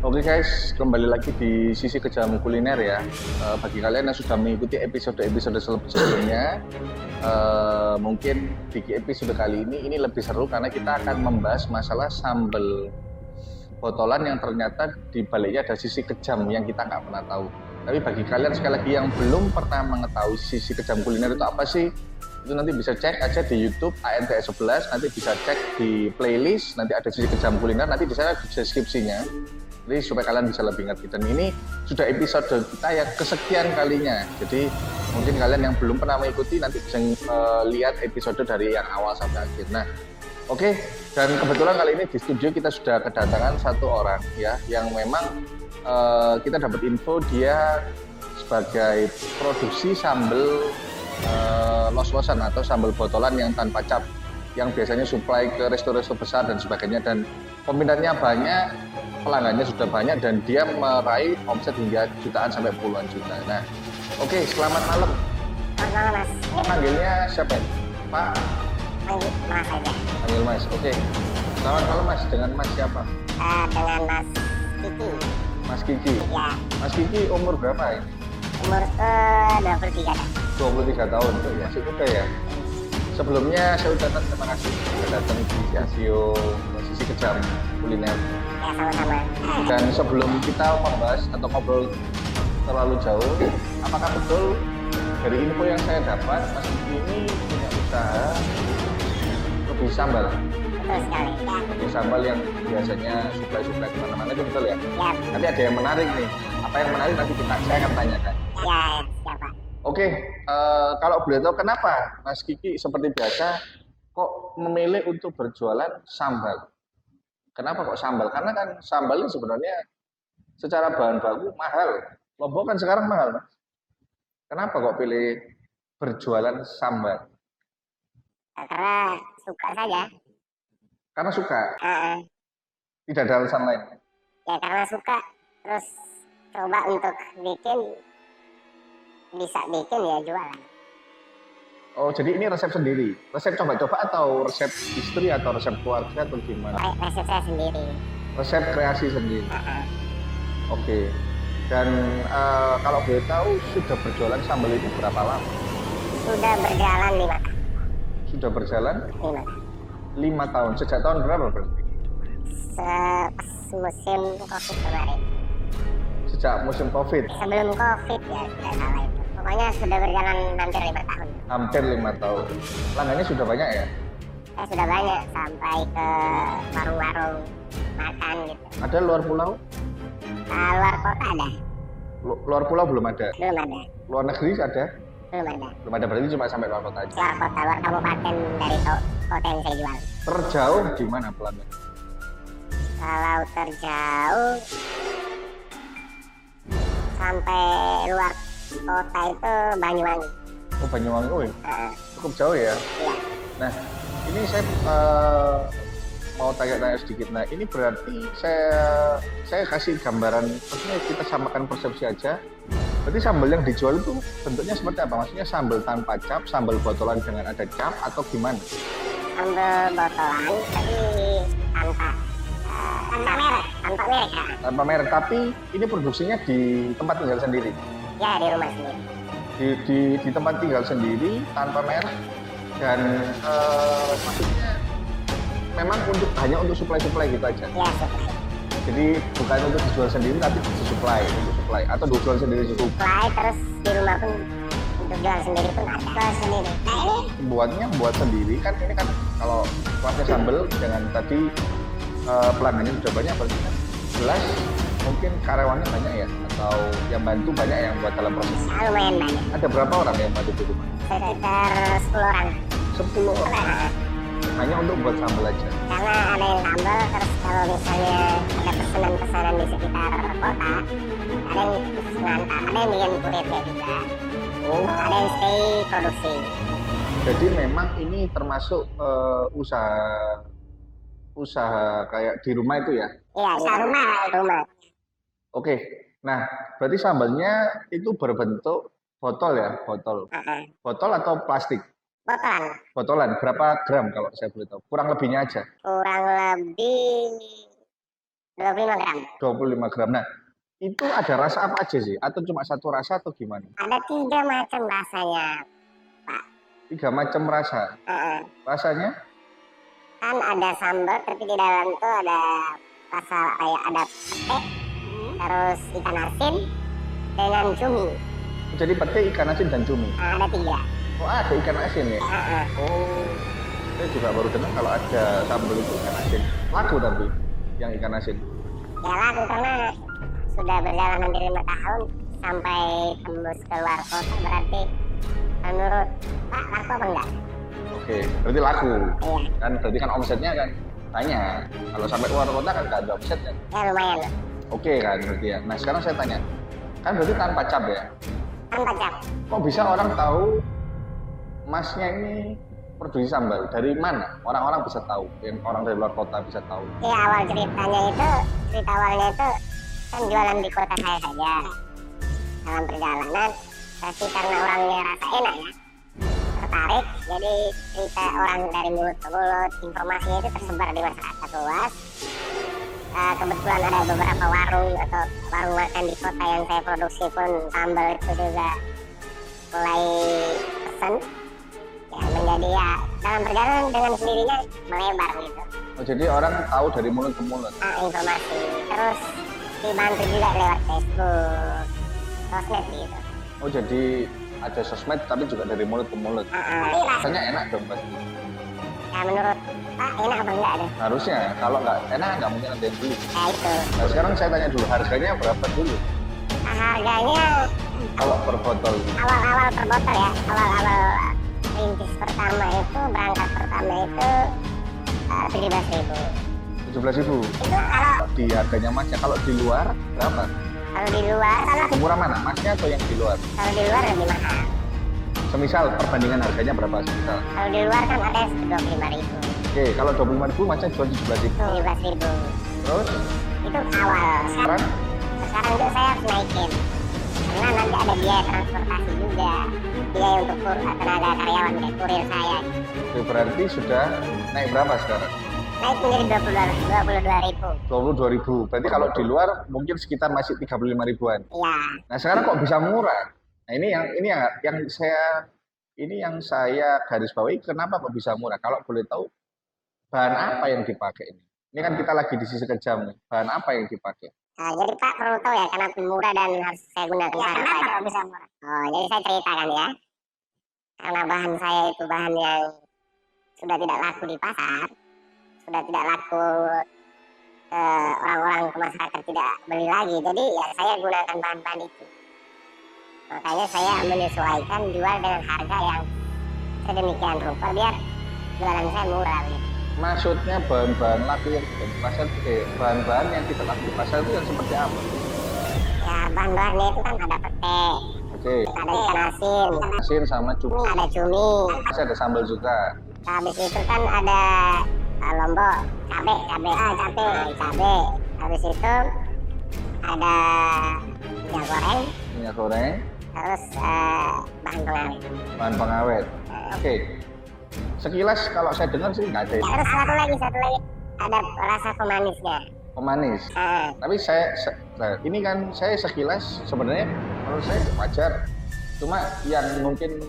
Oke guys, kembali lagi di sisi kejam kuliner ya. Bagi kalian yang sudah mengikuti episode-episode sebelumnya, mungkin di episode kali ini lebih seru karena kita akan membahas masalah sambal botolan yang ternyata di baliknya ada sisi kejam yang kita nggak pernah tahu. Tapi bagi kalian sekali lagi yang belum pernah mengetahui sisi kejam kuliner itu apa sih, itu nanti bisa cek aja di YouTube ANTS 11, nanti bisa cek di playlist, nanti ada sisi kejam kuliner, nanti di sana ada deskripsinya. Jadi supaya kalian bisa lebih ngerti. Dan ini sudah episode kita yang kesekian kalinya. Jadi mungkin kalian yang belum pernah mengikuti nanti bisa lihat episode dari yang awal sampai akhir. Nah, oke. Dan kebetulan kali ini di studio kita sudah kedatangan satu orang ya, yang memang kita dapat info dia sebagai produksi sambal los-losan atau sambal botolan yang tanpa cap, yang biasanya supply ke resto-resto besar dan sebagainya, dan peminatnya banyak, pelanggannya sudah banyak, dan dia meraih omset hingga jutaan sampai puluhan juta. Nah, oke, selamat malam. Selamat malam, Mas. Panggilnya siapa? Pak? Panggil Mas aja. Panggil Mas, oke. Selamat malam Mas, dengan Mas siapa? Dengan Mas Kiki. Mas Kiki? Ya. Mas Kiki umur berapa ini? Umur 23 dah. 23 tahun, tuh ya, masih muda ya. Sebelumnya saya ucapkan terima kasih sudah datang di Casio Sisi Kejam Kuliner. Ya, sama-sama. Dan sebelum kita membahas atau ngobrol terlalu jauh, apakah betul dari info yang saya dapat, Mas Kiki ini punya usaha lebih sambal? Betul sekali. Ya. Lebih sambal yang biasanya supply kemana-mana, itu betul ya? Ya. Nanti ada yang menarik nih. Apa yang menarik nanti saya akan tanyakan. Ya, siapa? Oke, kalau boleh tahu kenapa Mas Kiki seperti biasa kok memilih untuk berjualan sambal? Kenapa kok sambal? Karena kan sambal ini sebenarnya secara bahan baku mahal. Lombok kan sekarang mahal, Mas. Kenapa kok pilih berjualan sambal? Karena suka saja. Karena suka, Uh, tidak ada alasan lain. ya, karena suka. Terus coba untuk bisa bikin ya jualan. Oh, jadi ini resep sendiri? Resep coba-coba atau resep istri atau resep keluarga atau gimana? Resep saya sendiri. Resep kreasi sendiri. Oke. Dan kalau boleh tahu sudah berjualan sambal ini berapa lama? Sudah berjalan 5 tahun. Sudah berjalan 5 tahun. Sejak tahun berapa berarti? Pas musim COVID kemarin. Sejak musim COVID? Sebelum COVID ya, tidak salah itu. Pokoknya sudah berjalan hampir 5 tahun. Hampir 5 tahun. Pelanggannya sudah banyak ya? Sudah banyak, sampai ke warung-warung makan gitu. Ada luar pulau? Luar kota ada? Luar pulau belum ada? Belum ada. Luar negeri ada? Belum ada. Belum ada, berarti cuma sampai luar kota aja. Luar kota, luar kabupaten dari kota yang saya jual. Terjauh di mana pelanggan? Kalau terjauh sampai luar kota itu Banyuwangi. Oh, Banyuwangi. Oh, cukup jauh ya? Iya. Nah, ini saya mau tanya-tanya sedikit. Nah, ini berarti saya kasih gambaran, maksudnya kita samakan persepsi aja. Berarti sambal yang dijual itu bentuknya seperti apa? Maksudnya sambal tanpa cap, sambal botolan dengan ada cap, atau gimana? Sambal botolan tapi tanpa merek. Tanpa merek ya. Tanpa merek, tapi ini produksinya di tempat tinggal sendiri. Ya, di rumah sendiri. Di tempat tinggal sendiri, tanpa merek, dan maksudnya memang hanya untuk supply gitu aja. Ya, supply. Jadi bukan untuk dijual sendiri, tapi disuplai, atau dijual sendiri cukup. Supply, terus di rumah pun untuk jual sendiri pun ada. Jual sendiri. Nah, ini Buat sendiri kan, ini kan kalau kuahnya sambal dengan tadi pelanggannya sudah banyak, berarti kan jelas mungkin karyawannya banyak ya, atau yang bantu banyak yang buat dalam proses. lumayan banyak. Ada berapa orang yang bantu di rumah? Sekitar 10 orang. 10 orang. Hanya untuk buat sambal aja. Karena ada yang sambal, terus kalau misalnya ada pesanan-pesanan di sekitar kota, ada yang ngantar, ada yang bikin kurirnya juga, Oh, ada yang stay produksi. jadi memang ini termasuk usaha kayak di rumah itu ya? Iya, di rumah. Oke. Nah, berarti sambalnya itu berbentuk botol ya? Botol atau plastik? Botolan. Botolan. Berapa gram kalau saya boleh tahu? Kurang lebihnya aja. Kurang lebih 8 25 gram. 25 gram. Nah, itu ada rasa apa aja sih? Atau cuma satu rasa atau gimana? Ada 3 macam rasanya, Pak. 3 macam rasa. Rasanya? Kan ada sambal, tapi di dalam tuh ada rasa kayak ada pete, terus ikan asin dengan cumi. Jadi pete, ikan asin, dan cumi. Ada 3. Oh, ada ikan asin ya? Oh, saya juga baru dengar kalau ada sambal itu ikan asin. Laku tapi yang ikan asin. Ya laku karena sudah berjalan hampir 5 tahun sampai tembus keluar kota, berarti menurut Pak laku apa enggak? Oke, berarti laku. Iya. Kan berarti kan omsetnya kan banyak. Kalau sampai keluar kota kan nggak ada omset kan? Ya lumayan loh. Oke kan berarti ya. Nah sekarang saya tanya, kan berarti tanpa cap ya? Tanpa cap. Kok bisa orang tahu Masnya ini produksi sambal? Dari mana? Orang-orang bisa tahu, yang orang dari luar kota bisa tahu. Iya, awal cerita awalnya itu kan jualan di kota saya saja. Dalam perjalanan, tapi karena orangnya rasa enak ya, tertarik, jadi cerita orang dari mulut ke mulut, informasinya itu tersebar di masyarakat luas. Kebetulan ada beberapa warung atau warung makan di kota yang saya produksi pun sambal itu juga mulai pesen. Ya, menjadi ya dalam perjalanan dengan sendirinya melebar gitu. Oh, jadi orang tahu dari mulut ke mulut. Informasi, terus dibantu juga lewat Facebook, sosmed gitu. Oh, jadi ada sosmed tapi juga dari mulut ke mulut. Tapi Rasanya enak dong pasti. ya menurut Pak enak apa enggak deh? Harusnya, kalau nggak enak nggak mungkin ada yang beli. Ya itu. Nah sekarang saya tanya dulu, harganya berapa dulu? Nah, harganya Kalau per botol? awal-awal per botol ya, awal-awal rintis pertama itu, berangkat pertama itu 17.000. 17.000. Itu kalau Di harganya Masnya, kalau di luar berapa? di luar, Murah mana? Masnya atau yang di luar? kalau di luar lebih mahal. Semisal perbandingan harganya berapa semisal? Kalau di luar kan ada yang 25.000. Oke, kalau 25.000 Masnya jual 17.000. 17.000. Terus Itu awal. sekarang? Sekarang itu saya harus naikin. Karena nanti ada biaya transportasi juga. Biaya untuk tenaga karyawan kayak kurir saya. Oke, berarti sudah naik berapa sekarang? Naik menjadi 22.000. 22.000. Berarti kalau di luar mungkin sekitar masih 35 ribuan. Iya. Nah sekarang kok bisa murah? Nah ini yang saya garis bawahi, kenapa kok bisa murah? Kalau boleh tahu bahan apa yang dipakai ini? Ini kan kita lagi di sisi kejam nih. Bahan apa yang dipakai? Nah, jadi Pak perlu tahu ya kenapa murah dan harus saya gunakan bahan apa aja. Bisa murah? Oh, jadi saya ceritakan ya. Karena bahan saya itu bahan yang sudah tidak laku di pasar, sudah tidak laku, orang-orang ke masyarakat tidak beli lagi. Jadi ya saya gunakan bahan-bahan itu. Makanya saya menyesuaikan jual dengan harga yang sedemikian rupa biar jualan saya murah. Gitu. Maksudnya bahan-bahan laku yang di pasar, bahan-bahan yang kita laku di pasar itu yang seperti apa? Ya bahan-bahannya itu kan ada pete, Oke, ada ikan asin, asin sama cumi. ada cumi. Masih ada sambal juga. Habis itu kan ada lombok, cabe. Habis itu ada minyak goreng, Minyak goreng, terus bahan pengawet. bahan pengawet. Oke. Sekilas kalau saya dengar sih nggak ada Ya, terus satu lagi ada rasa pemanisnya. pemanis. Tapi nah, ini kan saya sekilas sebenarnya menurut saya wajar. Cuma yang mungkin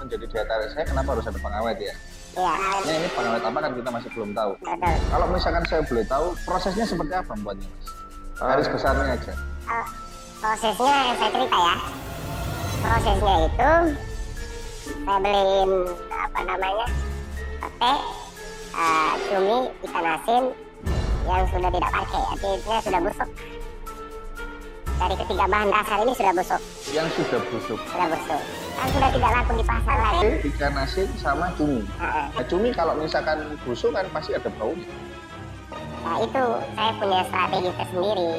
menjadi daya tarik saya kenapa harus ada pengawet ya? Iya. Ini pengawet apa kan kita masih belum tahu. Betul. Kalau misalkan saya boleh tahu prosesnya seperti apa membuatnya Mas? Garis besarnya aja. Prosesnya saya cerita ya. Prosesnya itu saya beliin pete, cumi, ikan asin yang sudah tidak pakai, artinya sudah busuk. Dari ketiga bahan dasar ini sudah busuk. Yang sudah busuk. Sudah busuk. Kan sudah tidak laku di pasar lagi. Ikan asin sama cumi. Nah, cumi kalau misalkan busuk kan pasti ada baunya. Nah itu saya punya strategi tersendiri.